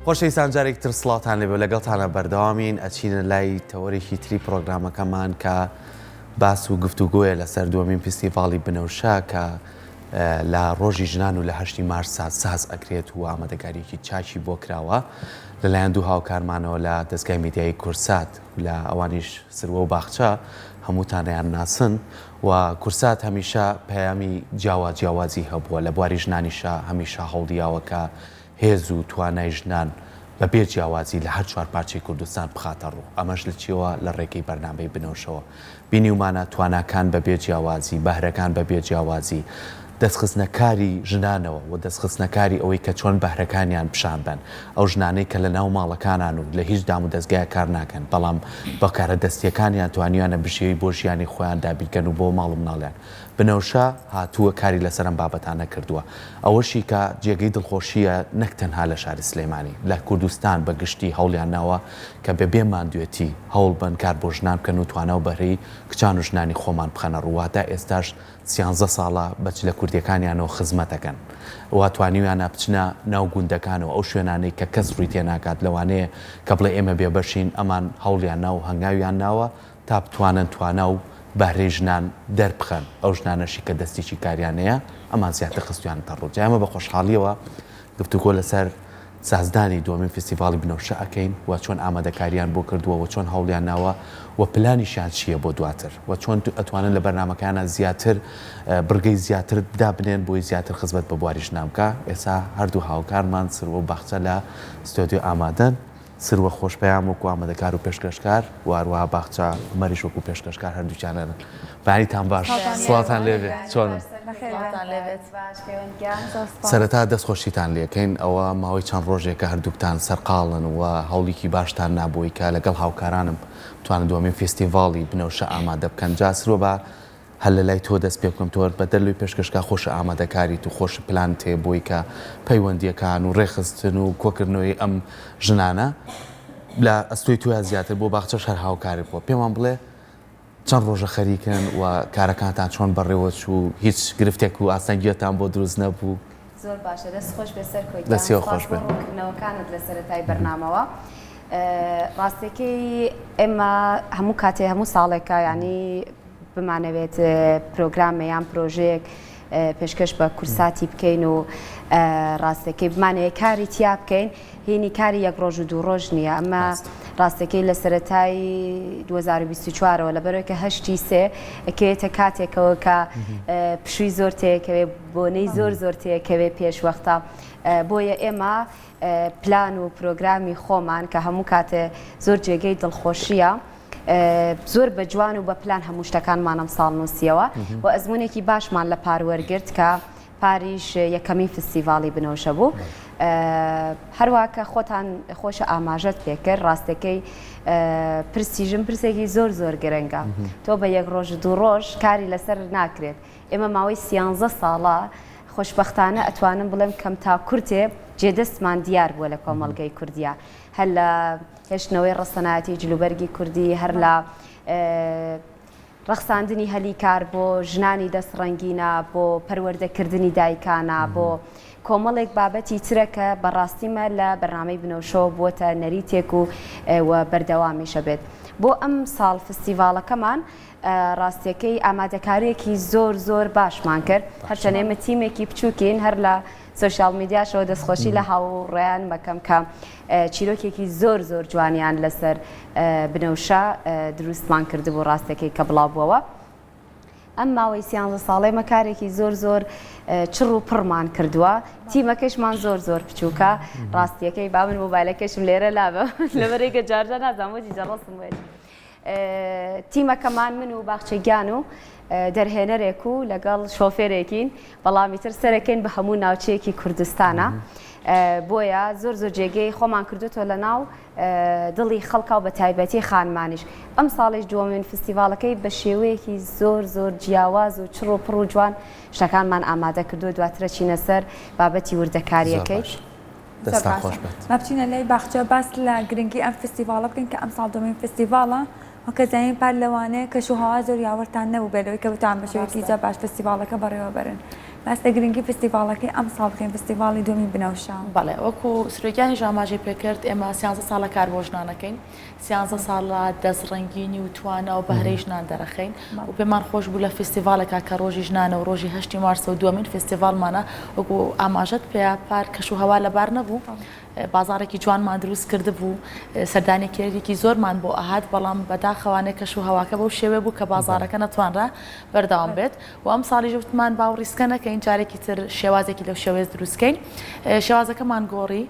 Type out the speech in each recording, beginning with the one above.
خۆشەویستان جارێکتر سڵاتان لێبێ لەگەڵتانە بەردەوامین ئەچینە لای تەوەرێکی تری پرۆگرامەکەمان کە باس و گفتوگۆیە لەسەر دووەمین فستیڤاڵی بنەوشە کە لە ڕۆژی ژنان و لە 8 مارسا ساز ئەکرێت و ئامادەکاریەکی چاکی بۆ کراوە لەلایەن دوو هاوکارمانەوە لە دەستگای میدیایی کورسات لە ئەوانیش سروە و باخچە هەمووتانیان ناسن و کورسات هەمیشە پەیامی جیاوازی هەبووە لە بواری ژنانیشە هەمیشە هەوڵیاوە کە هێز و توانای ژنان بەبێ جیاوازی لە هەر چوار پارچەی کوردستان بخاتە ڕوو ئەمەش لە چیەوە لە ڕێگەی بەرنامەی بنەوشەوە بینیومانە تواناکان بەبێ جیاوازی بەهرەکان بەبێ جیاوازی دەستخستنەکاری ژنانەوە و دەستخستنەکاری ئەوەی کە چۆن بەهرەکانیان پیشان بن ئەو ژنانەی کە لە ناو ماڵەکانان و لە هیچ دام و دەستگایە کار ناکەن بەڵام بەکارە دەستیەکانیان توانیانە بشێوی بۆ ژیانی خۆیان دابیرکەن و بۆ ماڵ و مناڵیان بنەوشە هاتووە کاری لەسەرم بابەتانە کردووە ئەوەشی کە جێگەی دڵخۆشیە نەک تەنها لە شاری سلێمانی لە کوردستان بەگشتی هەوڵیان ناوە کە بەبێ ماندوێتی هەوڵ بن کار بۆ ژنان بکەن و توانە و بەهرەی کچان و ژنانی خۆمان بخەنە ڕوواتە ئێستاش 13 ساڵە بەچ لە کوردیەکانیانەوە خزمەتەکەن وا توانیویانە بچنە ناو گوندەکانەوە ئەو شوێنانەی کە کەس ڕووی تێ ناکات لەوانەیە کە بڵێ ئێمە بێبەشین ئەمان هەوڵیان ناو هەنگاویان ناوە تا بتوانن توانە و بەهرەی ژنان دەربخەن ئەو ژنانەشی کە دەستێکی کاریانەیە ئەمان زیاتر خستویان تەڕوو ئەمە بە خۆشحاڵیەوە گفتوگۆ لەسەر سازدانی دووەمین فستیڤاڵی بنەوشە ئەکەین و چۆن ئامادەکاریان بۆ کردووە و چۆن هەوڵیان ناوە و پلانیشیان چییە بۆ دواتر و چۆن ئەتوانن لە بەرنمەکانە زیاتر بڕگەی زیاتر دابنێن بۆی زیاتر خزمەت بە بواری ژنان بکە ئێستا هەردوو هاوکارمان سروە و باخچە لە ستۆدیۆ ئامادەن سروە خۆشپەیام وەکو ئامادەکار و پێشکەشکار و هەروەها باخچە مەریش وەکو پێشکەشکار هەردووچیانن بەیانیتان باش سڵاتان لێبێ چۆنن سەرەتا دەستخۆشیتان لێکەین ئەوە ماوەی چەند ڕۆژێکە هەردووکتان سەرقاڵن و هەوڵێکی باشتان نابووی کە لەگەڵ هاوکارانم توانن دووەمین فستیڤاڵی بنەوشە ئامادە بکەن جا سرۆ بە هەل لە لای تۆ دەست پێ بکەم تۆ بە دەرلوی پێشکەشکا خۆشە ئامادەکاریت و خۆش پلان تێ بۆی کە پەیوەندیەکان و ڕێخستن و کۆکردنەوەی ئەم ژنانە لە ئەستۆی توە زیاتر بۆ باخچەش هەر هاوکاری بووە پێمان بڵێ چەند ڕۆژە خەریکن و کارەکانتان چۆن بەڕێوە چوو هیچ گرفتێک و ئاسانگیەتان بۆ دروست نەبوو زۆر باشە دەست خۆش بێسەر کۆی دەستی خۆش بێ ڕوونکردنەوەکانت لە سەرەتای بەرنامەوە ڕاستێکی ئێمە هەموو کاتێ هەموو ساڵێکە ینی بمانەوێت پرۆگرامە یان پرۆژەیەک پێشکەش بە کورساتی بکەین و ڕاستەکەی بمانەیە کاری تیا بکەین هینی کاری یەک ڕۆژ و دوو ڕۆژ نییە ئەمە ڕاستەکەی لە سەرەتای 2024ەوە لە بەرەوەی کە 8 سێ ئەکەوێتە کاتێکەوە کە پشووی زۆر تەیەکەوێ بۆنەی زۆر تەیەکەوێ پێشوەختە بۆیە ئێمە پلان و پرۆگرامی خۆمان کە هەموو کاتێ زۆر جێگەی دڵخۆشیە زۆر بە جوان و بە پلان هەموو شتەکانمان ئەم ساڵ نووسیەوە و ئەزمونێکی باشمان لە پاروەرگرت کە پاریش یەکەمین فستیڤاڵی بنەوشە بوو هەروە کە خۆتان خۆشە ئاماژەت پێکرد ڕاستەکەی پرسیژم پرسێکی زۆر گرنگە تۆ بە یەک ڕۆژ دوو ڕۆژ کاری لەسەر ناکرێت ئێمە ماوەی 13 ساڵە خۆشبەختانە ئەتوانم بڵێم کەم تا کورتێ جێدەستمان دیار بووە لە کۆمەڵگەی کوردیە هەر لە هێشتنەوەی ڕەسەنایەتی جلوبەرگی کوردی هەر لە ڕەخساندنی هەلی کار بۆ ژنانی دەست ڕەنگینە بۆ پەروەردەکردنی دایکانە بۆ کۆمەڵێک بابەتی ترەکە بەڕاستیمە لە بەرنامەی بنەوشەوە بووەتە نەریتێک و بەردەوامیشە بێت بۆ ئەم ساڵ فستیڤاڵەکەمان ڕاستیەکەی ئامادەکاریەکی زۆر باشمان کرد هەرچەند ئێمە تیمێکی بچووکین هەر لە سوشال میدیاشەوە دەستخۆشی لە هاوڕێیان مەکەم کە چیرۆکێکی زۆر جوانیان لەسەر بنەوشە دروستمان کردبوو ڕاستەکەی کە بڵاو بووەوە ئەم ماوەی 13 ساڵەی مەکارێکی زۆر چڕ و پڕمان کردووە تیمەکەشمان زۆر بچووکە ڕاستیەکەی با من مۆبایلەکەشم لێرە لابە لەبەرێکە جارجە نازانمەوەی جەڕەسم وێت تیمەکەمان من و باخچەگیان و دەرهێنەرێک و لەگەڵ شۆفێرێکین بەڵامی تر سەرەکەین بە هەموو ناوچەیەکی کوردستانە بۆیە زۆر جێگەی خۆمان کردوتەوە لە ناو دڵی خەڵکا و بە تایبەتی خانمانیش ئەم ساڵیش دووەمین فستیڤاڵەکەی بە شێوەیەکی زۆر جیاواز و چڕ و پڕ و جوان شتەکانمان ئامادە کردو دواترە چینە سەر بابەتی وردەکاریەکەی ما بچینە لای باخچە باس لە گرنگی ئەم فستیڤاڵە بکەین کە ئەم ساڵ دووەمین فستیڤاڵە وەکە زانین پار لەوانەیە کە شوهەوا زۆر یاوەرتان نەبوو بێلەوەی کە بتوان بە شێوەیەکی زۆر باش فستیڤاڵەکە بەڕێوە بەرن بەس لە گرنگی فستیڤالەکەی ئەم ساڵ بکەین فستیڤاڵی دومی بنەوشە. بەڵێ وەکو سروگیانی ژاماژی پێکرد ئێمە سیانزە ساڵە کار بۆ ژنانەکەین، سیانزە ساڵە دەستڕەنگینی و توانە و بەهرەی ژنان دەرەخەین و پێمان خۆش بوو لە فستیڤالێکا کە ڕۆژی ژنانە و ڕۆژی 8 مارسە و دومین فستیڤالمانە وەکو ئاماژەت پێیا پار کەش و هەوا لەبار نەبوو. بازارێکی جوانمان دروست کرده بوو، سەردانیکێریکی زۆرمان بۆ ئاهات، بەڵام بەداخەوانەیە کەش و هەواکە بەو شێوێ بوو کە بازارەکە نەتوانرا بەردەوام بێت و ئەم ساڵی ژوتمان باو ڕیسکە نەکەین، جارێکی تر شێوازێکی لەو شێوێز دروستکەین. شێوازەکەمان گۆڕی،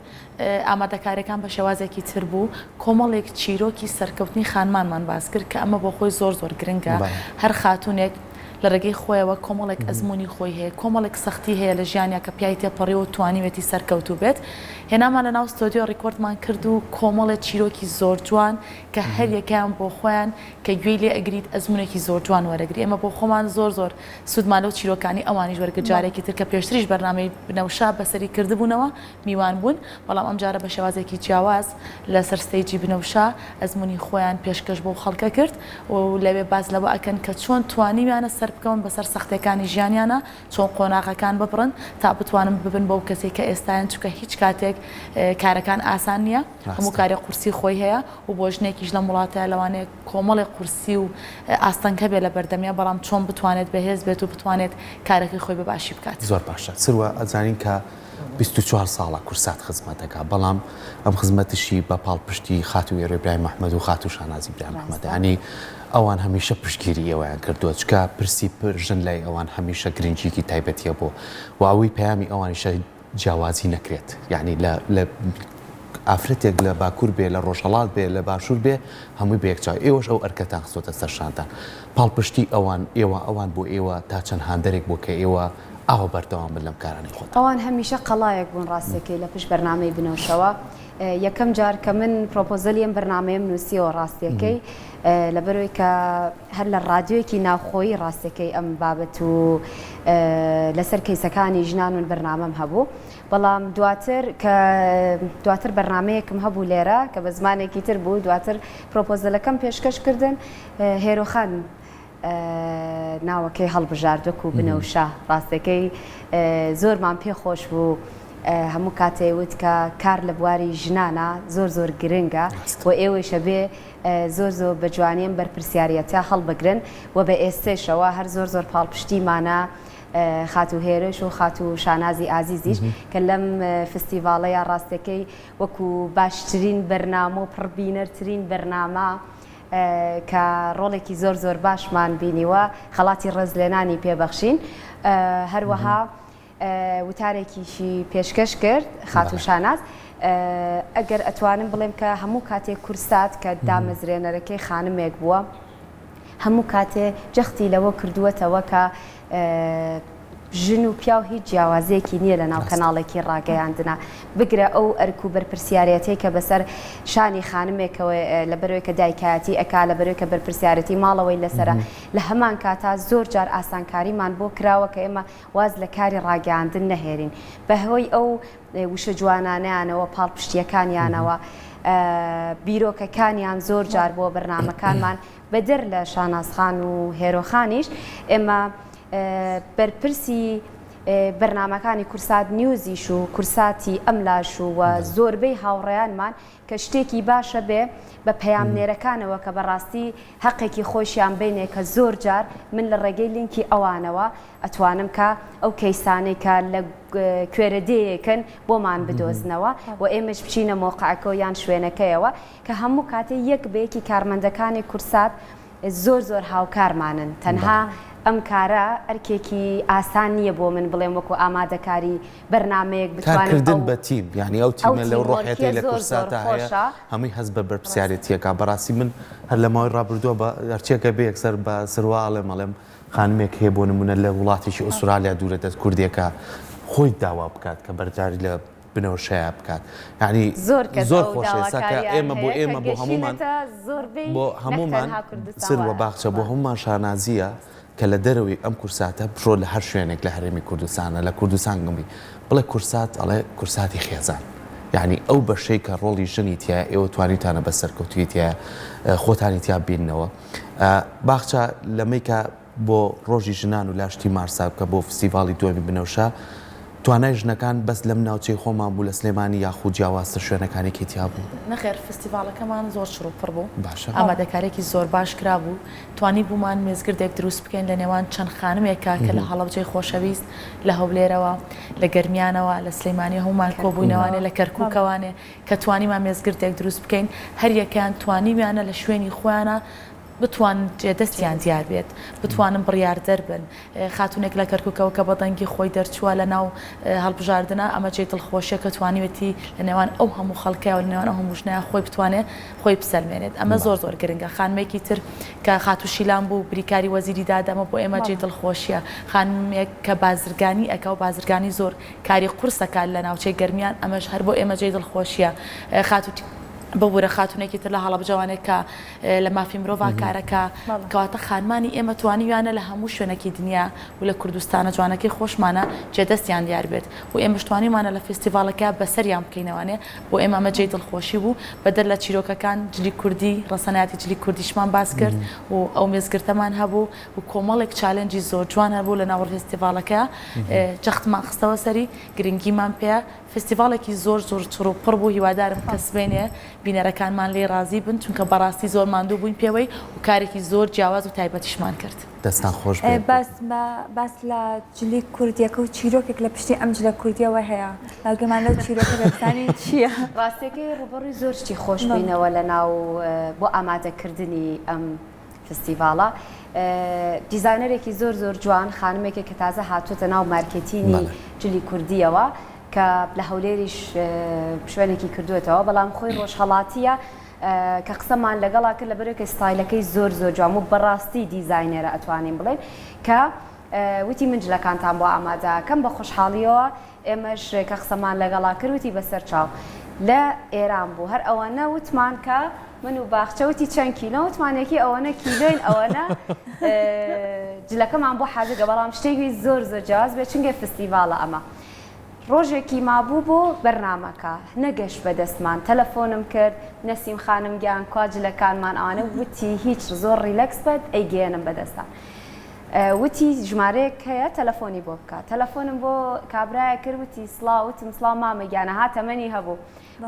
ئامادەکاریەکان بە شێوازێکی تر بوو، کۆمەڵێک چیرۆکی سەرکەوتنی خانمانمان باس کرد کە ئەمە بۆ خۆی زۆر گرنگە. هەر خاتونێک لە ڕێگەی خۆیەوە کۆمەڵێک ئەزمموی خۆی هەیە، کۆمەڵێک سەختی هەیە لە ژیانیا کە پیای تێپەڕی و توانیوێتی سەرکەوتو بێت. هێنامان لە ناو ستۆدیۆ ڕیکۆردمان کرد و کۆمەڵێک چیرۆکی زۆر جوان کە هەر یەکیان بۆ خۆیان کە گوێی لێ ئەگریت ئەزمونێکی زۆر جوان وەرەگری. ئێمە بۆ خۆمان زۆر سوودمان لەو چیرۆکانی ئەوانی وەرگرت. جارێکی تر کە پێشتریش بەرنامەی بنەوشە بەسەری کردبوونەوە میوان بوون، بەڵام ئەم جارە بە شێوازێکی جیاواز لەسەر ستەیجی بنەوشە ئەزمموی خۆیان پێشکەش بۆ خەڵکە کرد و لەوێ باز لەوە ئەکەن کە چۆن توانیویانە سەر بکەون بەسەر سەختەکانی ژیانیانە، چۆن قۆناغەکان ببڕن تا بتوانن ببن بەو کەسێک کە ئێستایان، چونکە هیچ کاتێک کارەکان ئاسان نییە، هەموو کاری قورسی خۆی هەیە و بۆ ژنێکیش لە وڵاتەیە لەوانەیە کۆمەڵی قورسی و ئاستەنکە بێ لە بەردەمیە، بەڵام چۆن بتوانێت بەهێز بێت و بتوانێت کارەکەی خۆی بە باشی بکات. زۆر باشە. سروە ئەزانین کە 24 ساڵە کورسات خزمەتەکە، بەڵام ئەم خزمەتشی بە پاڵپشتی خاتو ئێرە ئیبراهیم محەممەد و خاتو شانازی ئیبراهیم محەممەد، ینی ئەوان هەمیشە پشتگیری ئەویان کردووە، چکە پرسی پرژن لای ئەوان هەمیشە گرنگجیکی تایبەتیە بۆ و ئەوەی پەیامی ئەوانیشە جیاوازی نەکرێت. یعنی لە ئافرەتێک لە باکوور بێ، لە ڕۆژهەڵات بێ، لە باشوور بێ، هەمووی بەیەکچاو ئێوەش ئەو ئەرکەتان خستۆتە سەرشانتان. پاڵپشتی ئەوان بۆ ئێوە تا چەند هاندەرێک بۆ کە ئێوە ئاوە بەردەوام بن لەم کارانی خۆت. ئەوان هەمیشە قەڵایەک بوون ڕاستیەکەی لە پشت بەرنامەی بنەوشەوە. یەکەم جار کە من پرۆپۆزەلیم بەرنامەیەم نووسیەوە ڕاستیەکەی لەبەرەوەی کە هەر لە ڕادیۆیەکی ناوخۆیی ڕاستیەکەی ئەم بابەت و لەسەر کەیسەکانی ژنان و بەرنامەم هەبوو، بەڵام دواتر بەرنمەیەکم هەبوو لێرە کە بە زمانێکی تر بوو، دواتر پرۆپۆزەلەکەم پێشکەش کردن، هێرۆخان ناوەکەی هەڵبژاردووە و بنەوشە. ڕاستەکەی زۆرمان پێخۆش بوو، هەموو کاتێوت کە کار لە بواری ژنانە زۆر گرنگە و ئێوەشە بێ زۆر بە جوانیان بەرپرسیارەتە هەڵبگرن و بە ئێستێشەوە هەر زۆر پاڵپشتیمانە خاتو هێرش و خاتو شانازی ئازیزیش کە لەم فستیڤاڵەیە ڕاستەکەی وەکو باشترین بەرنامە و پڕبینەرترین بەرنامە کە ڕۆڵێکی زۆر باشمان بینیوە، خەڵاتی ڕێزلێنانی پێبەخشین. هەروەها وتارێکیشی پێشکەش کرد خاتو شاناز، ئەگەر ئەتوانم بڵێم کە هەموو کاتێک کورسات کە دامەزرێنەرەکەی خانمێک بووە، هەموو کاتێ جەختی لەوە کردووەتەوە کە ژن و پیا و هیچ جیاوازەیەکی نییە لە ناو کەناڵێکی ڕاگەیاندنا، بگرە ئەو ئەرک و بەرپرسیارەتی کە بەسەر شانی خانمێکەوە لەبەرەوەی کە دایکایەتی ئەکا، لەبەرەوەی کە بەرپرسیارەتی ماڵەوەی لەسرە. لە هەمان کاتا زۆر جار ئاسانکاریمان بۆ کراوە کە ئێمە واز لە کاری ڕاگەیاندن نەهێرین بەهۆی ئەو وشە جوانانیانەوە، پاڵپشتیەکانیانەوە، بیرۆکەکانیان زۆر جار بۆ بەرنامەکانمان بەدەر لە شانازخان و هێرۆخانیش ئێمە بەرپرسی بەرنامەکانی کورسات نیوزیش و کورساتی ئەملاش و زۆربەی هاوڕێیانمان کە شتێکی باشە بێ بە پەیامنێرەکانەوە کە بەڕاستی حەقێکی خۆشیان بینێ کە زۆر جار من لە ڕێگەی لینکی ئەوانەوە ئەتوانم کە ئەو کەیسانەی کە لە کوێرەدەیەکەن بۆمان بدۆزنەوە و ئێمەش بچینە مۆقعەکە و یان شوێنەکەیەوە کە هەموو کاتێ یەک بەیەکی کارمەندەکانی کورسات زۆر هاوکارمانن. تەنها ئەم کارە ئەرکێکی ئاسان نییە بۆ من بڵێم وەکو ئامادەکاری بەرنمەیەک بتوانکردن بە تیم، یعنی ئەو تیمە لەو ڕۆحەتی لە کورساتە هەیە هەمووی هەست بە بەرپرسیارەتیەکە. بەڕاستی من هەر لە ماوەی ڕابردووە بە ئەرچێکە بێ یەکسەر بە سروواڵێ مەڵێم خانمێک هەیە بۆ نمونە لە وڵاتێکی ئوسترالیا دوورە دەست کوردێکە خۆی داوا بکات کە بەرجاری لە بنەوشەیە بکات، یعنی زۆر خۆشەویستە ئێمە بۆ هەمومان سروە باخچە بۆ هەمومان شانازیە کە لە دەرەوەی ئەم کورساتە بڕۆ لە هەر شوێنێک لە هەرێمی کوردستانە، لە کوردستان گەمبی بڵێ کورسات ئەڵێ کورساتی خێزان، یعنی ئەو بەشەی کە ڕۆڵی ژنی تایە ئێوە توانیتانە بە سەرکەوتویی تایە خۆتانی تیا بیننەوە. باخچە لەمەی کە بۆ ڕۆژی ژنان و لاشتی مارسا بکە بۆ فستیڤاڵی دووەمی بنەوشە توانای ژنەکان بەس لەم ناوچەی خۆمان بوو لە سلێمانی یاخود جیاوازتر شوێنەکانی کێتیا بوو نەخێر فستیڤالەکەمان زۆر شڕوپڕ بوو باشە ئامادەکارێکی زۆر باش کرا بوو توانی بوومان مێزگردێک دروست بکەین لە نێوان چەند خانمێکە کە لە هەڵەبجەی خۆشەویست لە هەولێرەوە لە گەرمیانەوە لە سلەیمانی هەمومان کۆبوونەوانێ لە کەرکووکەوانێ کە توانیمان مێزگردێک دروست بکەین هەر یەکیان توانیمیانە لە شوێنی خۆیانە بتوان جێدەستیان دیار بێت بتوانن بڕیاردەر بن خاتونێک لە کەرکووکەوە کە بەدەنگی خۆی دەرچووە لە ناو هەڵبژاردنە ئەمە جێ دڵخۆشیە کە توانیوێتی لە نێوان ئەو هەموو خەڵکیەوە لە نێوان ئەو هەموو ژنایە خۆی بتوانێت خۆی بسەلمێنێت ئەمە زۆر زۆر گرنگە خانمێکی تر کە خاتو شیلان بوو بریکاری وەزیری دادەمە بۆ ئێمە جێ دڵخۆشیە خانمێک کە بازرگانی ئەکە و بازرگانی زۆر کاری قورسەکە لە ناوچەی گەرمیان ئەمەش هەر بۆ ئێمە جێ دڵخۆشیە بەبوورە خاتونێکی تر لە هەڵەبجەوانێک کە لە مافی مرۆڤ کارەکە کەواتە خانمانی ئێمە توانیویانە لە هەموو شوێنێکی دنیا و لە کوردستانە جوانەکەی خۆشمانە جێدەستیان دیار بێت و ئێمە توانیمانە لە فستیڤالەکە بەسەریان بکەینەوەنێ بۆ ئێمە ئەمە جێی دڵخۆشی بوو بەدەر لە چیرۆکەکان جلی کوردی ڕەسەنایەتی جلی کوردیشمان باس کرد و ئەو مێزگرتەمان هەبوو و کۆمەڵێک چالنجی زۆر جوان هەبوو لە ناوەڕ فستیڤالەکە جەختمان خستەوە سەری گرنگیمان پێە فستیڤالێکی زۆر زۆر چڕ و پڕ بوو هیوادارم کەسبێنێ بینەرەکانمان لێ رازی بن چونکە بەڕاستی زۆر ماندوو بووین پێوەی و کارێکی زۆر جیاواز و تایبەتیشمان کرد دەستان خۆش باس لە جلی کوردیەکە و چیرۆکێک لە پشتی ئەم جلە کوردیەوە هەیە لاگەمان لەو چیرۆکە بەستانی چییە؟ ڕاستێکی ڕوبڕی زۆر شتی خۆش بینەوە لە ناو بۆ ئامادەکردنی ئەم فستیڤاڵە دیزاینەرێکی زۆر زۆر جوان خانمێکی کە تازە هاتووەتە ناو مارکێتینی جلی کوردیەوە کە لە هەولێریش شوێنێکی کردوێتەوە بەڵام خۆی ڕۆژهەڵاتیە کە قسەمان لەگەڵا کرد لە بەرەوەی ستایلەکەی زۆر زۆر جوان و بەڕاستی دیزاینەرە ئەتوانین بڵێن کە وتی من جلەکانتان بۆ ئامادەکەم بە خۆشحاڵیەوە ئێمەش کە قسەمان لەگەڵا کرد وتی بەسەر چاو لە ئێران بوو هەر ئەوەنە وتمان کە من و باخچەوتی چەند کیلۆ وتمانێکی ئەوەنە کیلۆین ئەوەنە جلەکەمان بۆ حاجەگە بەڵام شتێکی زۆر زۆر جیاواز بێت چونکە فستیڤالە ئەمە ڕۆژێکی مابوو بۆ بەرنامەکە نەگەشت بەدەستمان تەلەفۆنم کرد نەسیم خانم گیان کواجلەکانمان ئەوانە وتی هیچ زۆر ریلەکس بێت ئەیگەێنم بەدەستان وتی ژمارەیەک هەیە تەلەفۆنی بۆ بکە تەلەفۆنم بۆ کابرایە کرد وتی سڵاو وتم سڵاو مامە گیانە هاتەمەنی هەبوو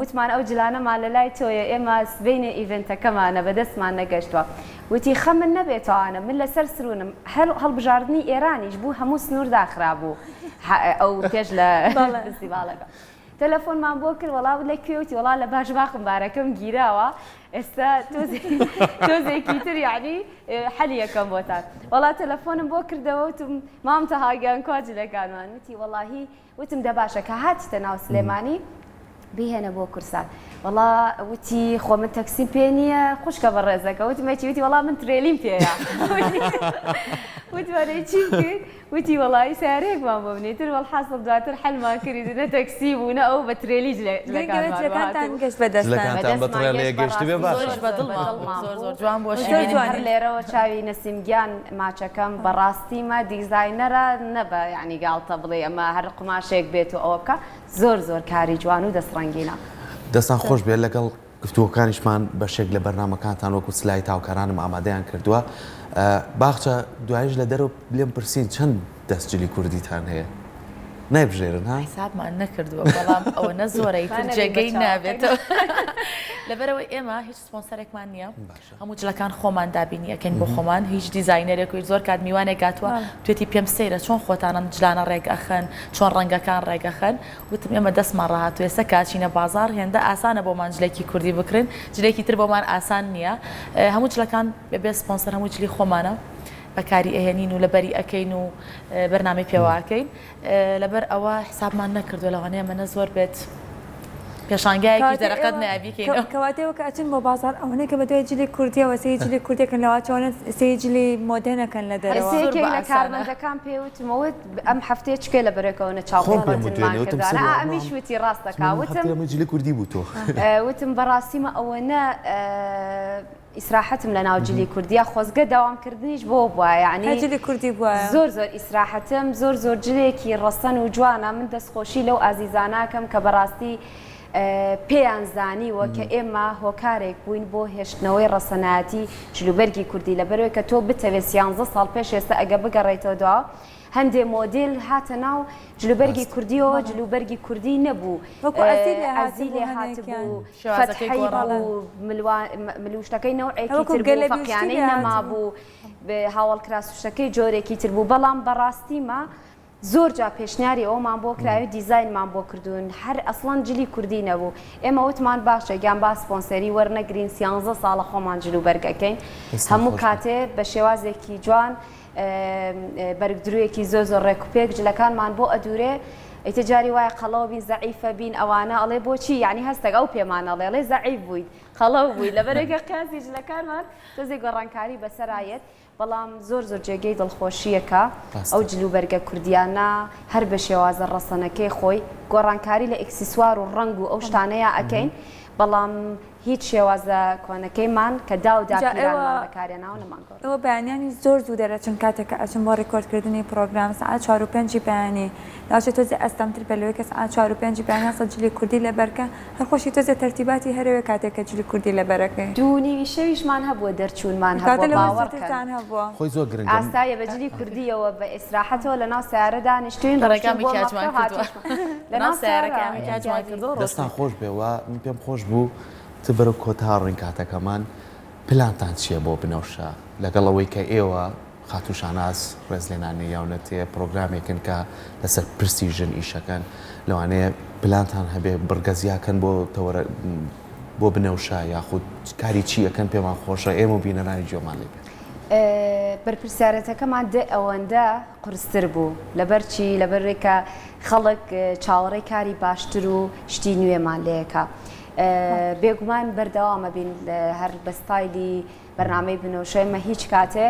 وتمان ئەو جلانەمان لە لای تۆیە ئێمە سبەینە ئیڤنتەکەمانە بەدەستمان نەگەشتووە وتی خەمن نەبێتەوانە من لەسەر سرونم هەڵبژاردننی ئێرانیش بوو هەموو سنوور داخرا بوو ئەو پێش لە فستیڤالەکە تەلەفۆنمان بۆ کرد وەڵاو لەکوێوتی وەڵا لە باش باخم بارەکەم گیراوە ئێستا تۆزێکی تر یعنی حەلی یەکەم بۆتان وەڵا تەلەفۆنم بۆ کردەوە وتم مامتە هاگیان کواجلەکانمان وتی وەڵاهی وتم دە باشە کە هاتیتە ناو سلێمانی بیهێنە بۆ کورسان وەڵا وتی خۆ من تەکسیم پێ نییە خوشکە بە ڕێزەکە وتمەکی وتی وەڵا من ترێلیم پێەیە وتوانەی چی کرد وتی وەڵی سیارەیەکمان بۆ بنێتتر وەڵحاسب دواتر حەلمان کردی نە تەکسی بوو نە ئەو بە ترێلی جلەکانتان گەشت بەدەستان گەشت بێ باش زۆر جوان بۆ هەر لێرەوە چاوی نەسیمگیان ماچەکەم بەڕاستیمە دیزاینەرە نەبە یعنی گاڵتە بڵێ ئەمە هەر قماشێک بێت و ئەوە بکە زۆر زۆر کاری جوان و دەستڕەنگینە دەستان خۆش بێت لەگەڵ گفتووەکانیشمان بەشێک لە بەرنامەکانتان وەکو سلای تاوکارانم ئامادەیان کردووە باخچە دوایش لە دەرەوە لێم پرسین چەند دەستجلی کوردیتان هەیە نایبژێرن ها حسابمان نەکردووە بەڵام ئەوە زۆرەی تر جێگەی نابێتەوە لەبەرەوەی ئێمە هیچ سپۆنسەرێکمان نییە هەموو جلەکان خۆمان دابینی ئەکەین بۆ خۆمان هیچ دیزاینەرێکی زۆر کات میوانێک گاتووە توێتی پێم سەیرە چۆن خۆتانم جلانە ڕێگەخەن چۆن ڕەنگەکان ڕێگەخەن وتم ئێمە دەستمان ڕاهاتوو ئێستا کاچینە بازار هێندە ئاسانە بۆمان جلێکی کوردی بکرن جلێکی تر بۆمان ئاسان نییە هەموو جلەکان بێ سپۆنسەر هەموو جلی خۆمانە بەکاری ئەهێنین و لەبەری ئەەکەین و بەرنامەی پێواکەین لەبەر ئەوە حسابمان نەکردو لەوانەیە منە زۆر بێت پێشانگایەکی دەرەقەت نابیکەینەوە کەواتەوە کە ئەچن بۆ بازار ئەوەنەی کە بەدوای جلی کوردیەوە سەی جلی کوردیەکەن لەوا چۆنە سەی جلی مۆدرنەکەن لە دەرەوە لە کارمەندەکان پێوتمەوە ئەم هەفتەیە چکێ لە بەرەکەونە چاوپێتمان ئەمیش وتی ڕاستەکە وتم جلی کوردی بوو تۆ وتم بەڕاستیمە ئەوەنە ئیسراحەتم لە ناو جلی کوردیە خۆزگە داوامکردنیش بۆ بووە یعنی جلی کوردی بووە زۆر زۆر ئیسراحەتم زۆر زۆر جلێکی ڕەسەن و جوانە من دەستخۆشی لەو ئازیزاناکەم کە بەڕاستی پێیان زانیوە کە ئێمە هۆکارێک بووین بۆ هێشتنەوەی ڕەسەنایەتی جلوبەرگی کوردی لەبەرەوەی کە تۆ بتەوێت 11 ساڵ پێش ئێستا ئەگە بگەڕێتەوە دوا هەندێ مۆدل هاتە ناو جلوبەرگی کوردیەوە جلوبەرگی کوردی نەبوو ئەزیلێ هاتبوو فەتحەی بوو ملوشتەکەی نەوعێکی تر بوو فەقیانەی نەمابوو هاوڵ کراسوشەکەی جۆرێکی تر بوو بەڵام بەڕاستیمە زۆر جا پێشنیاری ئەومان بۆ کراوی دیزاینمان بۆ کردوون هەر ئەسڵان جلی کوردی نەبوو ئێمە وتمان باشە گیان با سپۆنسەری وەرنەگرین 11 ساڵە خۆمان جلوبەرگەکەین هەموو کاتێ بە شێوازێکی جوان بەرگدروویەکی زۆر ڕێکوپێک جلەکانمان بۆ ئەدورێ ئەیتەجاری وایە قەڵەو بین زەعیفە بین ئەوانە ئەڵێ بۆچی یعنی هەستەک ئەو پێمانەڵێ ئەڵێ زەعیف بوویت قەڵەو بووی لەبەرێکە قیاسی جلەکانمان تۆزێک گۆڕانکاری بەسەرایەت بەڵام زۆر جێگەی دڵخۆشیەکە ئەو جلوبەرگە کوردیانە هەر بە شێوازە ڕەسەنەکەی خۆی گۆڕانکاری لە ئەکسیسوار و ڕنگ و ئەو شتانەیە ئەکەین بەڵام هیچ شێوازە کۆنەکەیمان کە داوداپیرانمان بەکارێناوە نەمانگۆڕ ئەوە بەیانیانی زۆر زوو دەرەچن کاتێککە ئەچم بۆ ڕێکۆردکردنی پرۆگرام سعات 4 و 5 بەیانی لاوچێت تۆزێ ئەستەمتر پێلەوەی کە سعات 4 و 5 بەیان سە جلی کوردی لەبەرکە هەرخۆشی تۆزێ تەرتیباتی هەرەوە کاتێککە جلی کوردی لەبەرەکەی دوونی شەویشمان هەبووە دەرچوونمان هەبووە باوەڕکەن هەبووە خۆی زۆر گرنگ ئاستایە بە جلی کوردیەوە بە ئیسراحەتەوە لەناو سیارەدا نیشتوین لەناو سیارەکەمی کاتمان کردو دەستان خۆش بێەوە من پێم خۆش بوو تبەرە کۆتا ڕێنکاتەکەمان پلانتان چییە بۆ بنەوشە لەگەڵەوەی کە ئێوە خاتوشاناس ڕێزلێنانی یاونەتێ پرۆگرامێکن کە لەسەر پرسیژن ئیشەکەن لەوانەیە پلانتان هەبێ بڕگەزیاکەن بۆ بنەوشە یاخود کاری چیەکەن پێمان خۆشە ئێمە بینەرانی جۆمان لێ بەرپرسیارەتەکەمان دێ ئەوەندە قورستر بوو لەبەرچی لەبەرێکە خەڵک چاوەڕێی کاری باشتر و شتی نوێمان لەیەکە بێگومان بەردەوامە بین هەر بەستایلی بەرنامەی بنەوشەیمە هیچ کاتێ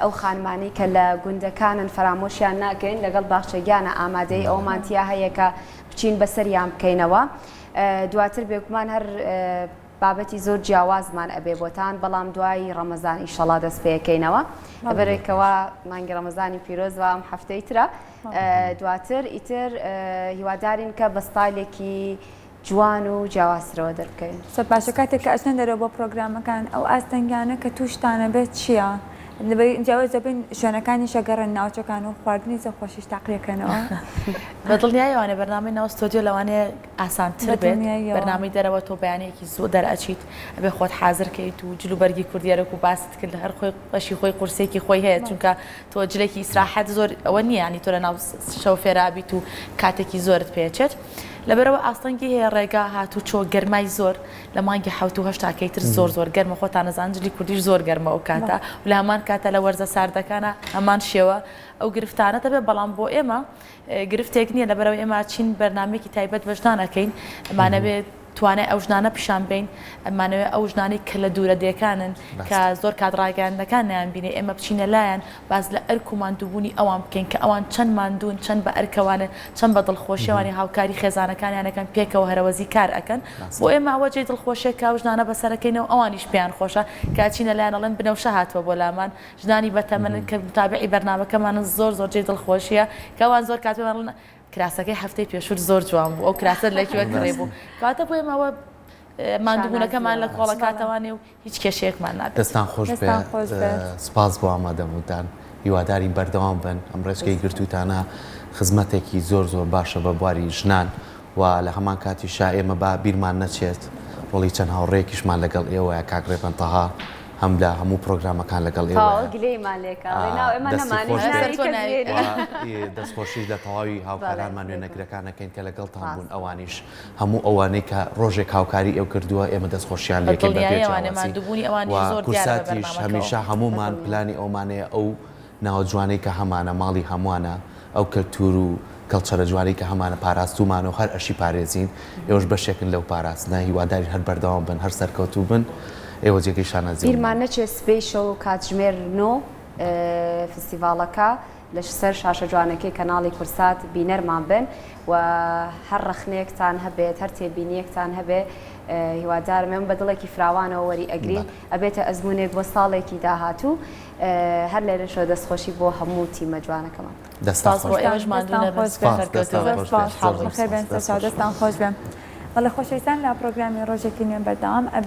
ئەو خانمانی کە لە گوندەکانن فەرامۆشیان ناکەین لەگەڵ باخچەگیانە ئامادەی ئەومانتیا هەیە کە بچین بەسەریان بکەینەوە دواتر بێگومان هەر بابەتی زۆر جیاوازمان ئەبێ بۆتان بەڵام دوای ڕەمەزان ئیشەڵا دەست پێەکەینەوە لەبەرێکەوە مانگی ڕەمەزانی پیرۆزوە ئەم هەفتەی ترە دواتر ئیتر هیوادارین کە بە ستایلێکی جوان و جیاوازترەوە دەربکەین سە باشە کاتێک کە ئەچنە دەرەوە بۆ پرۆگرامەکان ئەو ئاستەنگانە کە تووشتانە بێت چییە؟ جیاواز دەبین شوێنەکانی شەگەڕن ناوچەکان و خواردنی زە خۆشیش تاقلەکەنەوە بەدڵنیایوانێ بەرنامەی ناو ستۆدیۆ لەوانەیە ئاسانتر بێت بەرنامەی دەرەوە تۆ بەیانێکی زۆر دەرئەچیت ئەبێ خۆت حازرکەیت و جلوبەرگی کوردیارێک و باست کرد لە هەر خۆی بەشی خۆی قورسێکی خۆی هەیە چونکە تۆ جلێکی ئیسراحەت زۆر ئەوە نییە ینی تۆ لە ناو شەوفێرابیت و کاتێکی زۆرت پێچێت لەبەرەوە ئاستەنگی هەیە ڕێگا هاتوو چۆ گەرمای زۆر لە مانگی 1970 تر زۆر گەرمە خۆتان نەزان جلی کوردیش زۆر گەرمە ئەو کاتە و لە هەمان کاتە لە وەرزە ساردەکانە هەمان شێوە ئەو گرفتانە دەبێت بەڵام بۆ ئێمە گرفتێک نییە لەبەرەوە ئێمە چین بەرنامێکی تایبەت بە ژنانەکەین ئەمانەبێت توانای ئەو ژنانە پیشان بین ئەمانەوێت ئەو ژنانی کە لە دوورە دێکانن کە زۆر کاتڕاگەاندەکان نیان بینێ ئێمە بچینە لایەن باز لە ئەرک و ماندووبوونی ئەوان بکەین کە ئەوان چەند ماندوون چەند بە ئەرکەوانە چەند بە دڵخۆشیێوانی هاوکاری خێزانەکانیانەکەن پێکەوە هەرەوەزی کار ئەکەن بۆ ئێمە ئەوە جێ دڵخۆشیە کە ئەو ژنانە بەسەرەکەینەوە ئەوانیش پێیان خۆشە کاچینە لایەن ئەڵێن بنەوشە هاتووە بۆ لامان ژنانی بەتەمەن کە متابعی بەرنامەکەمانن زۆر جێ دڵخۆشیە کەوان زۆر کاتێڵن کراسەکەی هەفتەی پێشور زۆر جوان بوو ئەو کراسە لەکوێ کڕێ بوو کاتە بۆ ئێمەوە ماندووبوونەکەمان لە کۆڵەکاتەوانێ و هیچ کێشەیەکمان نابێت دەستان خۆش بێت سپاس بۆ ئامادەبووتان هیوادارین بەردەوام بن ئەم ڕێچکەی گرتووتانە خزمەتێکی زۆر باشە بە بواری ژنان و لە هەمان کاتیشا ئێمە با بیرمان نەچێت ڕۆڵی چەند هاوڕێکیشمان لەگەڵ ئێوەیە کاگڕێبن تەها هەم لە هەموو پرۆگرامەکان لەگەڵ دەستخۆشیش لە تەواوی هاوکارانمان وێنەگرەکانەکەین کە لەگەڵتان بوون ئەوانیش هەموو ئەوانەی کە ڕۆژێک هاوکاری ئەو کردووە ئێمە دەستخۆشیان لێکن کورساتیش هەمیشە هەمومان پلانی ئەومانەیە ئەو ناو جوانەی کە هەمانە ماڵی هەمووانە ئەو کەلتور و کەڵچەرە جوانی کە هەمانە پاراستومان و هەر ئەشی پارێزین ئێوەش بەشێکن لەو پاراستنە هیواداری هەر بەردەوام بن هەر سەرکەوتوو بن ئێوە جێگەیشانە زیاد بیرمان نەچێت سبەی شەو کاتژمێر 9 فستیڤالەکە لە سەر شاشە جوانەکەی کەناڵی کورسات بینەرمان بن و هەر ڕخنەیەکتان هەبێت هەر تێبینیەکتان هەبێ هیوادارم ئێمە بەدڵێکی فراوانەوە وەری ئەگرین ئەبێتە ئەزمونێک بۆ ساڵێکی داهاتوو هەر لێرەشەوە دەستخۆشی بۆ هەموو تیمە جوانەکەمان دەستان خۆش بێن بەڵێ خۆشەویستان لە پرۆگرامی ڕۆژێکی نوێ بەردەوام ئەبێ